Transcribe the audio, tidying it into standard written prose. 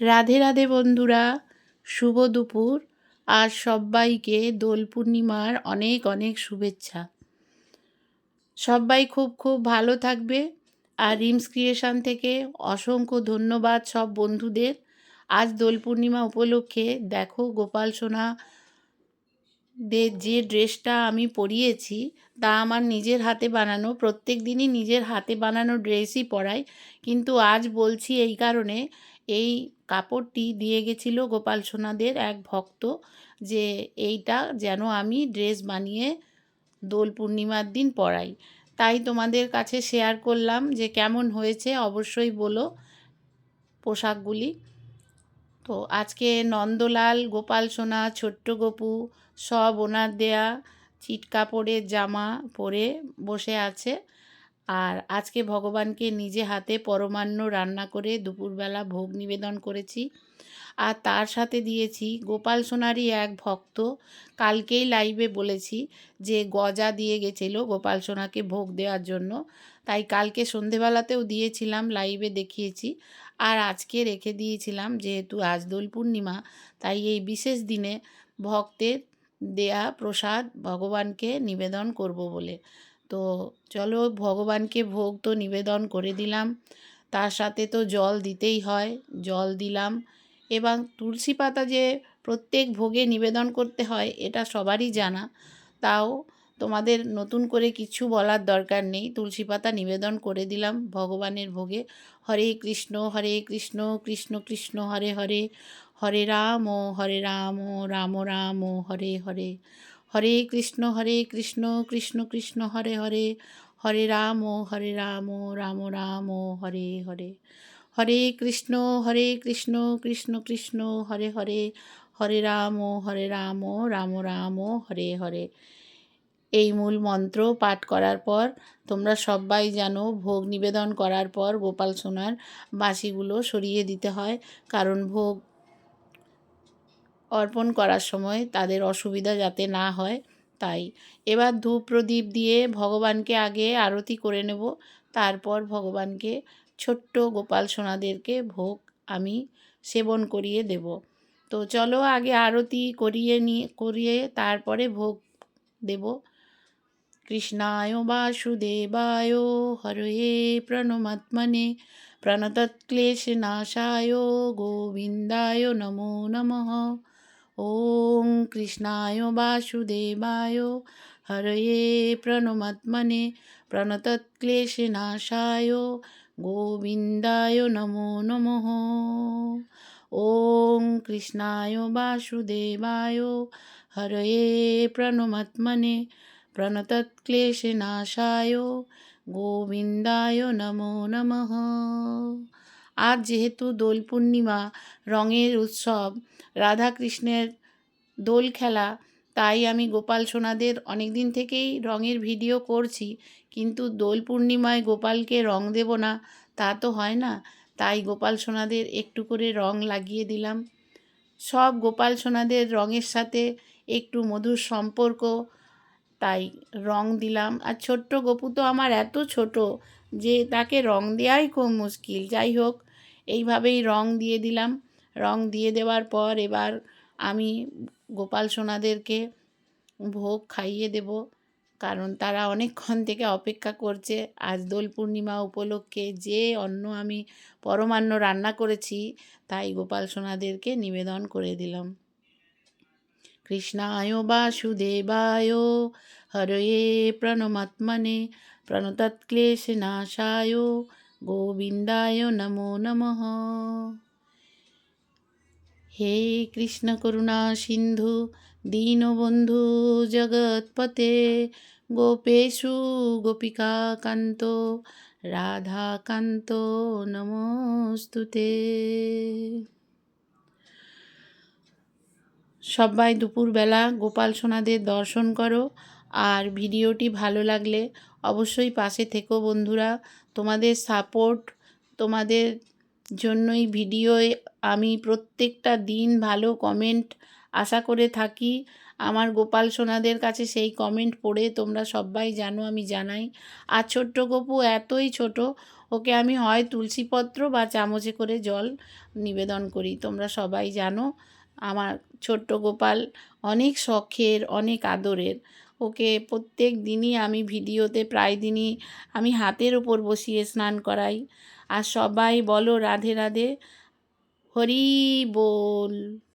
রাধে রাধে বন্ধুরা, শুভ দুপুর। আর সবাইকে দোল পূর্ণিমার অনেক অনেক শুভেচ্ছা। সবাই খুব খুব ভালো থাকবে। আর রিমস ক্রিয়েশন থেকে অসংখ্য ধন্যবাদ সব বন্ধুদের। আজ দোল পূর্ণিমা উপলক্ষে দেখো গোপাল সোনা যে ড্রেসটা আমি পরিয়েছি তা আমার নিজের হাতে বানানো। প্রত্যেক দিনই নিজের হাতে বানানো ড্রেসই পরাই, কিন্তু আজ বলছি এই কারণে, এই কাপড়টি দিয়ে গেছিল গোপাল সোনাদের এক ভক্ত, যে এইটা যেন আমি ড্রেস বানিয়ে দোল পূর্ণিমার দিন পরাই। তাই তোমাদের কাছে শেয়ার করলাম যে কেমন হয়েছে অবশ্যই বলো পোশাকগুলি। তো আজকে নন্দলাল, গোপাল সোনা, ছোট্ট গপু সব ওনার দেয়া চিট কাপড়ের জামা পরে বসে আছে। আর আজকে ভগবানকে নিজে হাতে পরমান্ন রান্না করে দুপুরবেলা ভোগ নিবেদন করেছি। আর তার সাথে দিয়েছি গোপাল সোনারই এক ভক্ত, কালকেই লাইভে বলেছি যে গজা দিয়ে গেছিলো গোপাল সোনাকে ভোগ দেওয়ার জন্য, তাই কালকে সন্ধেবেলাতেও দিয়েছিলাম, লাইভে দেখিয়েছি। আর আজকে রেখে দিয়েছিলাম, যেহেতু আজ দোল পূর্ণিমা, তাই এই বিশেষ দিনে ভক্তের দেয়া প্রসাদ ভগবানকে নিবেদন করব বলে। তো চলো ভগবানকে ভোগ তো নিবেদন করে দিলাম, তার সাথে তো জল দিতেই হয়, জল দিলাম। এবং তুলসী পাতা যে প্রত্যেক ভোগে নিবেদন করতে হয় এটা সবারই জানা, তাও তোমাদের নতুন করে কিছু বলার দরকার নেই। তুলসী পাতা নিবেদন করে দিলাম ভগবানের ভোগে। হরে কৃষ্ণ কৃষ্ণ কৃষ্ণ হরে হরে, হরে রাম রাম রাম হরে হরে, হরে কৃষ্ণ কৃষ্ণ কৃষ্ণ হরে হরে, হরে রাম রাম রাম হরে হরে, হরে কৃষ্ণ কৃষ্ণ কৃষ্ণ হরে হরে, হরে রাম রাম রাম হরে হরে। এই মূল মন্ত্র পাঠ করার পর তোমরা সবাই জানো, ভোগ নিবেদন করার পর গোপাল সোনার বাঁশিগুলো সরিয়ে দিতে হয়, কারণ ভোগ অর্পণ করার সময় তাদের অসুবিধা যাতে না হয়। তাই এবার ধূপ প্রদীপ দিয়ে ভগবানকে আগে আরতি করে নেব, তারপর ভগবানকে ছোট্ট গোপাল সোনাদেরকে ভোগ আমি সেবন করিয়ে দেব। তো চলো আগে আরতি করিয়ে তারপরে ভোগ দেব। কৃষ্ণায় বাসুদেবায় হরয়ে প্রণমাত্মনে প্রণতক্লেশনাশায় গোবিন্দায় নমো নমঃ। ওম কৃষ্ণায় বাসুদেবায় হরয়ে প্রণমাত্মনে প্রণতক্লেশনাশায় গোবিন্দায় নমো নমঃ। ওম কৃষ্ণায় বাসুদেবায় হরয়ে প্রণমাত্মনে প্রণতক্লেশনাশায় গোবিন্দায় নমো নমঃ। আজ যেহেতু দোল পূর্ণিমা, রঙের উৎসব, রাধাকৃষ্ণের দোল খেলা, তাই আমি গোপাল সোনাদের অনেক দিন থেকেই রঙের ভিডিও করছি, কিন্তু দোল পূর্ণিমায় গোপালকে রং দেব না তা তো হয় না, তাই গোপাল সোনাদের একটু করে রং লাগিয়ে দিলাম। সব গোপাল সোনাদের রঙের সাথে একটু মধুর সম্পর্ক, তাই রং দিলাম। আর ছোট্ট গপু তো আমার এত ছোট যে তাকে রং দেওয়াই খুব মুশকিল। যাই হোক, এইভাবেই রং দিয়ে দিলাম। রং দিয়ে দেওয়ার পর এবার আমি গোপাল সোনাদেরকে ভোগ খাইয়ে দেব, কারণ তারা অনেকক্ষণ থেকে অপেক্ষা করছে। আজ দোল পূর্ণিমা উপলক্ষে যে অন্ন আমি পরমান্ন রান্না করেছি, তাই গোপাল সোনাদেরকে নিবেদন করে দিলাম। কৃষ্ণায় বাসুদেবায় হরয়ে প্রণমাত্মনে প্রণতক্লেশনাশায় গোবিন্দায় নমো নমঃ। হে কৃষ্ণ করুণা সিন্ধু দীনবন্ধু জগৎপতে, গোপেষু গোপিকা কান্ত রাধাকান্ত নমস্তুতে। সবাই দুপুরবেলা গোপাল সোনাদের দর্শন করো। আর ভিডিওটি ভালো লাগলে অবশ্যই পাশে থেকো বন্ধুরা। তোমাদের সাপোর্ট, তোমাদের জন্যই ভিডিওয় আমি প্রত্যেকটা দিন ভালো কমেন্ট আশা করে থাকি। আমার গোপাল সোনাদের কাছে সেই কমেন্ট পড়ে তোমরা সবাই জানো, আমি জানাই। আর ছোট্ট গপু এতই ছোট, ওকে আমি হয় তুলসীপত্র বা চামচে করে জল নিবেদন করি, তোমরা সবাই জানো। আমার ছোট্ট গোপাল অনেক শখের, অনেক আদরের। ওকে প্রত্যেক দিনই আমি ভিডিওতে প্রায় দিনই আমি হাতের ওপর বসিয়ে স্নান করাই। আর সবাই বলো রাধে রাধে, হরি বল।